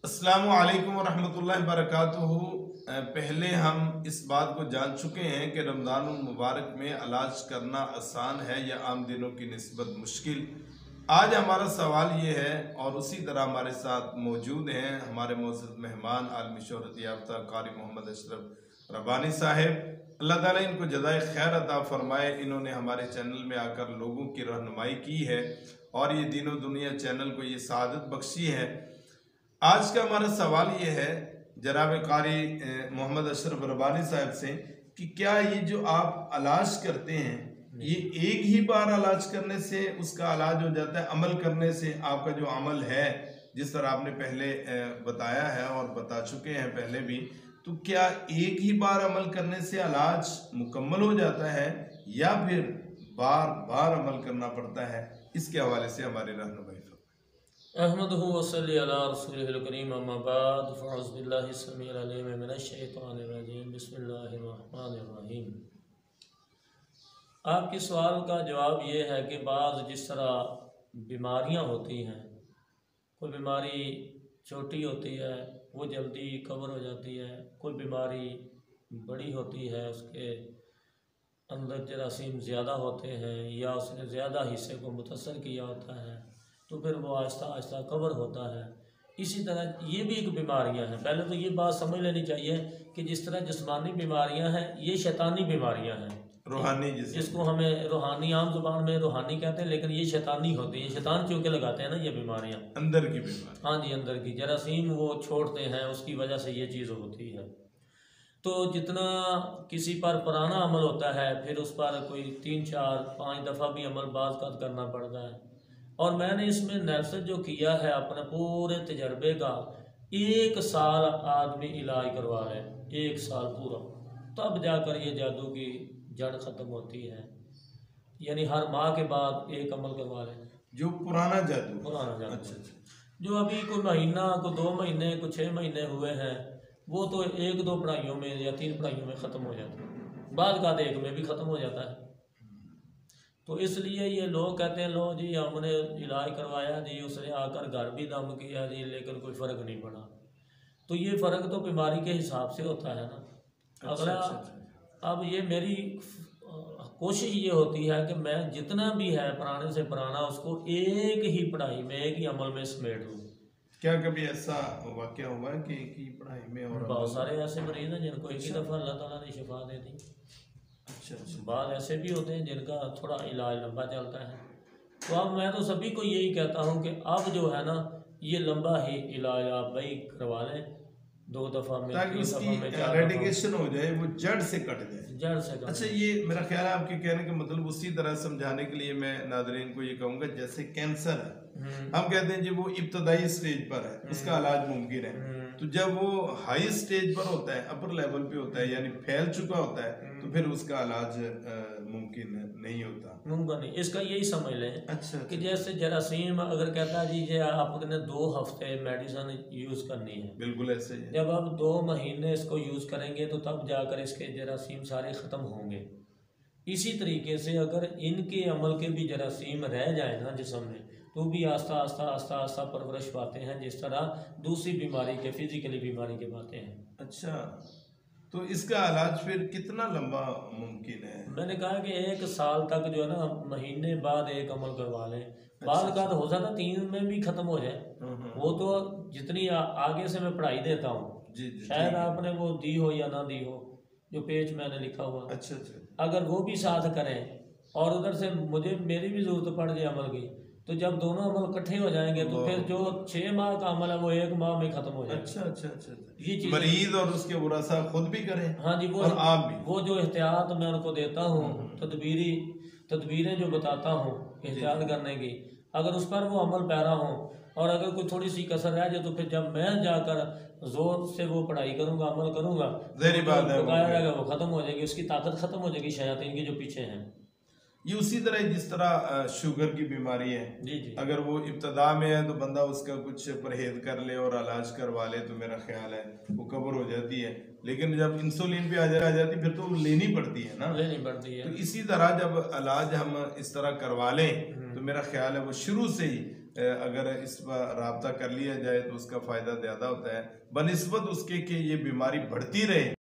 अस्सलामु अलैकुम वरहमतुल्लाहि वबरकातुहू। पहले हम इस बात को जान चुके हैं कि रमज़ानुल मुबारक में इलाज करना आसान है या आम दिनों की निस्बत मुश्किल। आज हमारा सवाल ये है और उसी तरह हमारे साथ मौजूद हैं हमारे मोअज़्ज़ज़ मेहमान आलमी शोहरत याफ्ता कारी मोहम्मद अशरफ रब्बानी साहब। अल्लाह ताला इनको जज़ाए खैर अता फरमाए। इन्होंने हमारे चैनल में आकर लोगों की रहनुमाई की है और ये दीनों दुनिया चैनल को ये सआदत बख्शी है। आज का हमारा सवाल ये है जनाब कारी मोहम्मद अशरफ रब्बानी साहब से कि क्या ये जो आप इलाज करते हैं ये एक ही बार इलाज करने से उसका इलाज हो जाता है, अमल करने से आपका जो अमल है जिस तरह आपने पहले बताया है और बता चुके हैं पहले भी, तो क्या एक ही बार अमल करने से इलाज मुकम्मल हो जाता है या फिर बार बार अमल करना पड़ता है? इसके हवाले से हमारी रहनुमाई अहमदुहु वसल्ली अला रसूलिहिल करीम अम्मा बाद फ़अऊज़ु बिल्लाहि समीउल अलीम मिनश शैतानिर रजीम बिस्मिल्लाहिर रहमानिर रहीम। आपके सवाल का जवाब ये है कि बाज़ जिस तरह बीमारियां होती हैं, कोई बीमारी छोटी होती है वो जल्दी कवर हो जाती है, कोई बीमारी बड़ी होती है उसके अंदर जरासीम ज़्यादा होते हैं या उसने ज़्यादा हिस्से को मुतासर किया होता है तो फिर वो आहिस्ता आहिस्ता कवर होता है। इसी तरह ये भी एक बीमारियां हैं। पहले तो ये बात समझ लेनी चाहिए कि जिस तरह जिस्मानी बीमारियां हैं ये शैतानी बीमारियां हैं, रूहानी जिसको हमें रूहानी आम जुबान में रूहानी कहते हैं, लेकिन ये शैतानी होती है। शैतान क्योंकि लगाते हैं ना ये बीमारियां, अंदर की बीमारी। हाँ जी, अंदर की जरासीम वो छोड़ते हैं, उसकी वजह से ये चीज़ होती है। तो जितना किसी पर पुराना अमल होता है फिर उस पर कोई 3 4 5 दफ़ा भी अमल बाज़ का करना पड़ता है। और मैंने इसमें नर्सत जो किया है अपने पूरे तजर्बे का, 1 साल आदमी इलाज करवा ले, 1 साल पूरा, तब जाकर ये जादू की जड़ ख़त्म होती है। यानी हर माह के बाद एक अमल करवा ले जो पुराना जादू। अच्छा। जो अभी कोई महीना, कोई 2 महीने, कोई 6 महीने हुए हैं वो तो 1 2 पढ़ाइयों में या 3 पढ़ाइयों में ख़त्म हो जाता है, बाद का एक में भी ख़त्म हो जाता है। तो इसलिए ये लोग कहते हैं लो जी हमने इलाज करवाया जी, उसने आकर घर भी दम किया जी, लेकिन कोई फ़र्क नहीं पड़ा। तो ये फ़र्क तो बीमारी के हिसाब से होता है ना। अगला अब ये मेरी कोशिश ये होती है कि मैं जितना भी है पुराने से पुराना उसको एक ही पढ़ाई में, एक ही अमल में समेट दूँ। क्या कभी ऐसा वाक़या हुआ है कि एक ही पढ़ाई में? और बहुत सारे ऐसे मरीज़ हैं जिनको एक ही दफ़ा अल्लाह ताला ने शिफा दे दी। अच्छा। बाद ऐसे भी होते हैं जिनका थोड़ा इलाज लंबा चलता है। तो अब मैं तो सभी को यही कहता हूँ कि अब जो है ना ये लंबा ही इलाज आप भाई करवा लें, 2 दफ़ा में, 3 दफ़ा में, 4 रेडिकेशन हो जाए, वो जड़ से कट जाए। जड़ से कट। अच्छा, ये मेरा ख्याल है आपके कहने का मतलब उसी तरह समझाने के लिए मैं नादरीन को ये कहूँगा जैसे कैंसर है, हम कहते हैं जी वो इब्तदाई स्टेज पर है, उसका इलाज मुमकिन है। तो जब वो हाई स्टेज पर होता है, अपर लेवल पे होता है, यानी फैल चुका होता है, तो फिर उसका इलाज मुमकिन नहीं होता। मुमकिन नहीं, इसका यही समझ लें। अच्छा कि जैसे जरासीम अगर कहता है जी आपने 2 हफ्ते मेडिसिन यूज़ करनी है, बिल्कुल ऐसे ही है। जब आप 2 महीने इसको यूज़ करेंगे तो तब जाकर इसके जरासीम सारे ख़त्म होंगे। इसी तरीके से अगर इनके अमल के भी जरासीम रह जाए ना जिस्म में तो भी आस्ता आस्ता आस्ता आस्ता परवरिश पाते हैं, जिस तरह दूसरी बीमारी के, फिजिकली बीमारी के पाते हैं। अच्छा, तो इसका इलाज फिर कितना लंबा मुमकिन है? मैंने कहा कि 1 साल तक जो है ना, महीने बाद एक अमल करवा लें। बाद का तो हो सकता 3 में भी ख़त्म हो जाए। वो तो जितनी आगे से मैं पढ़ाई देता हूँ, शायद आपने वो दी हो या ना दी हो, जो पेज मैंने लिखा हुआ। अच्छा। अगर वो भी साथ करें और उधर से मेरी भी ज़रूरत पड़ जाए अमल की, तो जब दोनों अमल इकट्ठे हो जाएंगे तो फिर जो 6 माह का अमल है वो 1 माह में खत्म हो जाएगा। अच्छा। ये चीज़ मरीज और उसके वरासा खुद भी करें। हाँ जी, वो और आप भी। वो जो एहतियात मैं उनको देता हूँ, तदबीरें जो बताता हूँ एहतियात करने की, अगर उस पर वो अमल पैरा हो और अगर कोई थोड़ी सी कसर रह जाए तो फिर जब मैं जाकर जोर से वो पढ़ाई करूँगा, अमल करूँगा, ज़ाहिर बात है बकाया रहेगा, वो ख़त्म हो जाएगी, उसकी ताकत ख़त्म हो जाएगी शयातीन की जो पीछे हैं। ये उसी तरह जिस तरह शुगर की बीमारी है, जी। अगर वो इब्तदा में है तो बंदा उसका कुछ परहेज कर ले और इलाज करवा ले तो मेरा ख्याल है वो कवर हो जाती है। लेकिन जब इंसुलिन पे आ जाती फिर तो लेनी पड़ती है ना, लेनी पड़ती है। तो इसी तरह जब इलाज हम इस तरह करवा लें तो मेरा ख्याल है वो शुरू से ही अगर इस पर रब्ता कर लिया जाए तो उसका फ़ायदा ज़्यादा होता है, बनिस्बत उसके कि ये बीमारी बढ़ती रहे।